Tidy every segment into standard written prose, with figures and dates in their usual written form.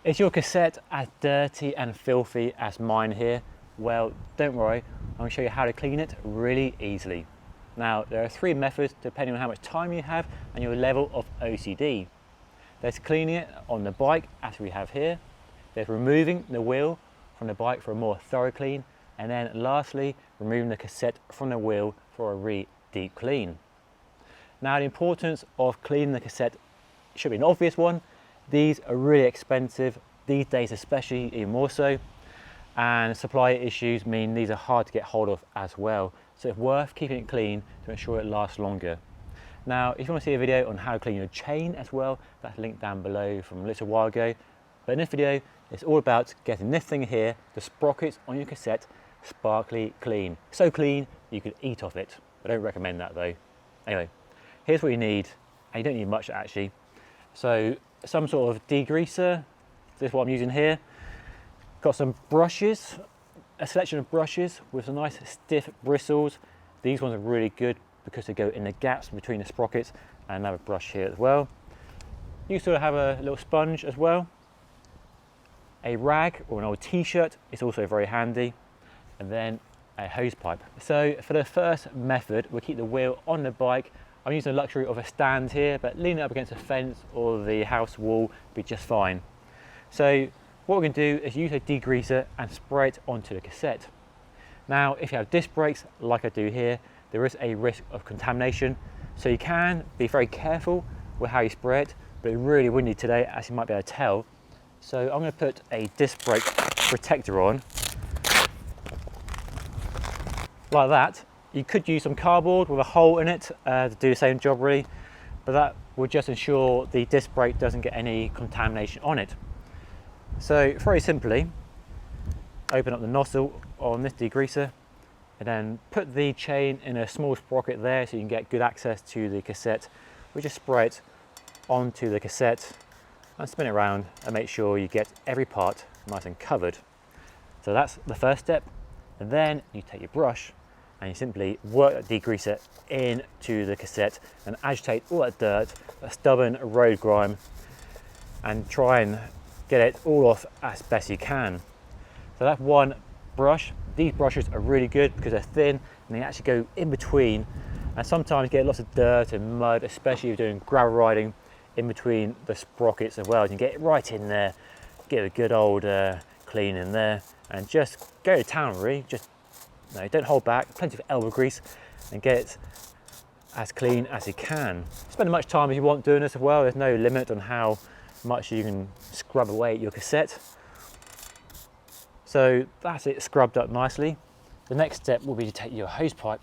Is your cassette as dirty and filthy as mine here? Well, don't worry, I'm going to show you how to clean it really easily. Now, there are 3 methods depending on how much time you have and your level of OCD. There's cleaning it on the bike, as we have here. There's removing the wheel from the bike for a more thorough clean. And then lastly, removing the cassette from the wheel for a really deep clean. Now, the importance of cleaning the cassette should be an obvious one. These are really expensive, these days especially, even more so. And supply issues mean these are hard to get hold of as well. So it's worth keeping it clean to ensure it lasts longer. Now, if you want to see a video on how to clean your chain as well, that's linked down below from a little while ago. But in this video, it's all about getting this thing here, the sprockets on your cassette, sparkly clean. So clean, you could eat off it. I don't recommend that though. Anyway, here's what you need, and you don't need much actually. So some sort of degreaser, this is what I'm using here. Got some brushes, a selection of brushes with some nice stiff bristles. These ones are really good because they go in the gaps between the sprockets, and another brush here as well. You sort of have a little sponge as well. A rag or an old t-shirt is also very handy, and then a hose pipe. So for the first method, we'll keep the wheel on the bike. I'm using the luxury of a stand here, but leaning up against a fence or the house wall will be just fine. So what we're going to do is use a degreaser and spray it onto the cassette. Now, if you have disc brakes, like I do here, there is a risk of contamination. So you can be very careful with how you spray it, but it's really windy today, as you might be able to tell. So I'm going to put a disc brake protector on, like that. You could use some cardboard with a hole in it to do the same job really, but that will just ensure the disc brake doesn't get any contamination on it. So very simply, open up the nozzle on this degreaser and then put the chain in a small sprocket there so you can get good access to the cassette. We just spray it onto the cassette and spin it around and make sure you get every part nice and covered. So that's the first step. And then you take your brush and you simply work that degreaser into the cassette and agitate all that dirt, that stubborn road grime, and try and get it all off as best you can. So that's one brush. These brushes are really good because they're thin and they actually go in between, and sometimes you get lots of dirt and mud, especially if you're doing gravel riding, in between the sprockets as well. You can get it right in there, get a good old clean in there, and just go to town really. Just no, don't hold back, plenty of elbow grease, and get it as clean as you can. Spend as much time as you want doing this as well. There's no limit on how much you can scrub away your cassette. So that's it scrubbed up nicely. The next step will be to take your hose pipe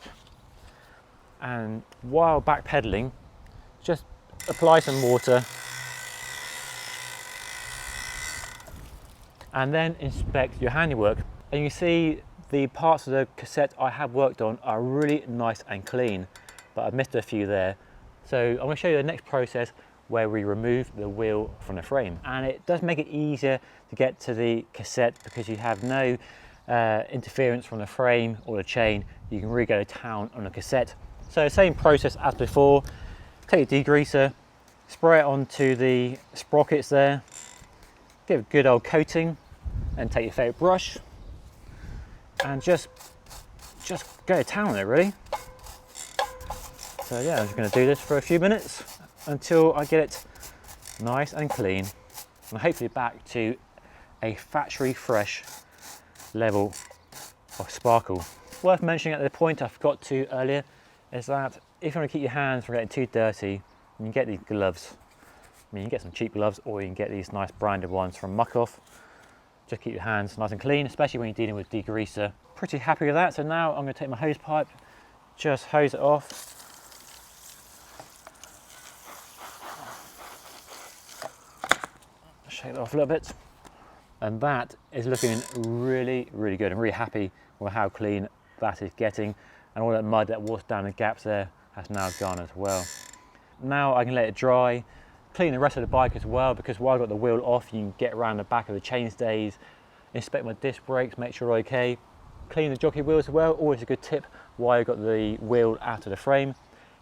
and while backpedaling, just apply some water and then inspect your handiwork. And you see the parts of the cassette I have worked on are really nice and clean, but I've missed a few there. So I'm going to show you the next process where we remove the wheel from the frame. And it does make it easier to get to the cassette because you have no interference from the frame or the chain. You can really go to town on the cassette. So same process as before. Take your degreaser, spray it onto the sprockets there, give it a good old coating, and take your favourite brush and just go to town on it really. So yeah, I'm just going to do this for a few minutes until I get it nice and clean and hopefully back to a factory fresh level of sparkle. Worth mentioning at the point I forgot to earlier is that if you want to keep your hands from getting too dirty, you can get these gloves. I mean, you can get some cheap gloves or you can get these nice branded ones from Muck Off. Just keep your hands nice and clean, especially when you're dealing with degreaser. Pretty happy with that. So now I'm going to take my hose pipe, just hose it off. Shake it off a little bit. And that is looking really, really good. I'm really happy with how clean that is getting. And all that mud that was down the gaps there has now gone as well. Now I can let it dry, clean the rest of the bike as well, because while I've got the wheel off, you can get around the back of the chainstays, inspect my disc brakes, make sure they're okay. Clean the jockey wheels as well, always a good tip while you've got the wheel out of the frame.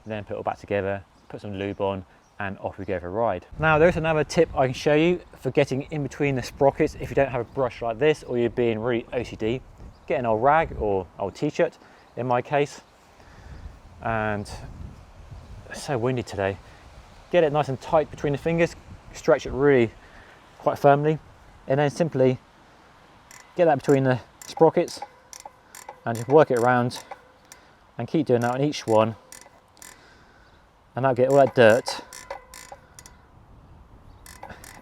And then put it all back together, put some lube on, and off we go for a ride. Now there's another tip I can show you for getting in between the sprockets if you don't have a brush like this, or you're being really OCD. Get an old rag or old t-shirt in my case, and it's so windy today. Get it nice and tight between the fingers, stretch it really quite firmly, and then simply get that between the sprockets and just work it around and keep doing that on each one, and that'll get all that dirt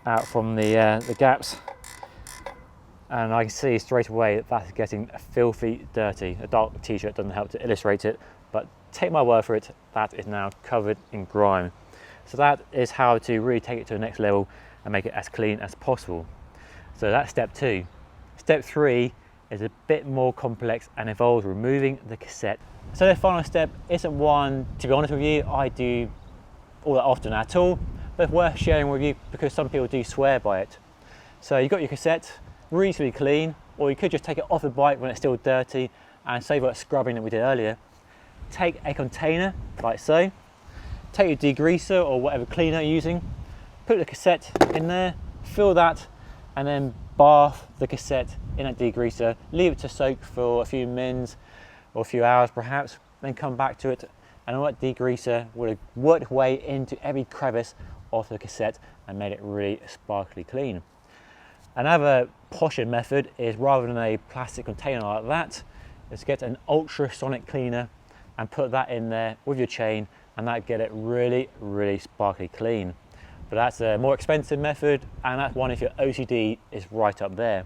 out from the gaps, and I can see straight away that that's getting filthy dirty. A dark t-shirt doesn't help to illustrate it, but take my word for it, that is now covered in grime. So that is how to really take it to the next level and make it as clean as possible. So that's step 2. Step 3 is a bit more complex and involves removing the cassette. So the final step isn't one, to be honest with you, I do all that often at all, but it's worth sharing with you because some people do swear by it. So you've got your cassette reasonably clean, or you could just take it off the bike when it's still dirty and save that scrubbing that we did earlier. Take a container like so, take your degreaser or whatever cleaner you're using, put the cassette in there, fill that, and then bath the cassette in that degreaser, leave it to soak for a few minutes or a few hours perhaps, then come back to it, and all that degreaser would have worked its way into every crevice of the cassette and made it really sparkly clean. Another posher method is, rather than a plastic container like that, is to get an ultrasonic cleaner and put that in there with your chain, and that get it really, really sparkly clean. But that's a more expensive method, and that's one if your OCD is right up there.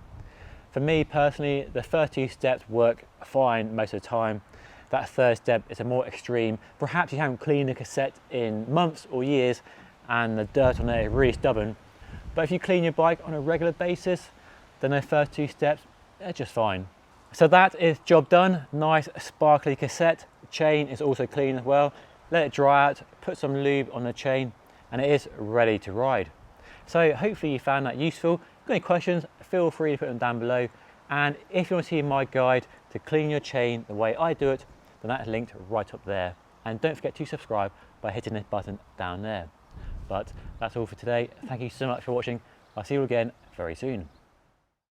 For me personally, the first 2 steps work fine most of the time. That third step is a more extreme. Perhaps you haven't cleaned a cassette in months or years and the dirt on there is really stubborn. But if you clean your bike on a regular basis, then the first 2 steps are just fine. So that is job done. Nice sparkly cassette. The chain is also clean as well. Let it dry out, put some lube on the chain, and it is ready to ride. So hopefully you found that useful. If you've got any questions, feel free to put them down below. And if you want to see my guide to clean your chain the way I do it, then that's linked right up there. And don't forget to subscribe by hitting this button down there. But that's all for today. Thank you so much for watching. I'll see you again very soon.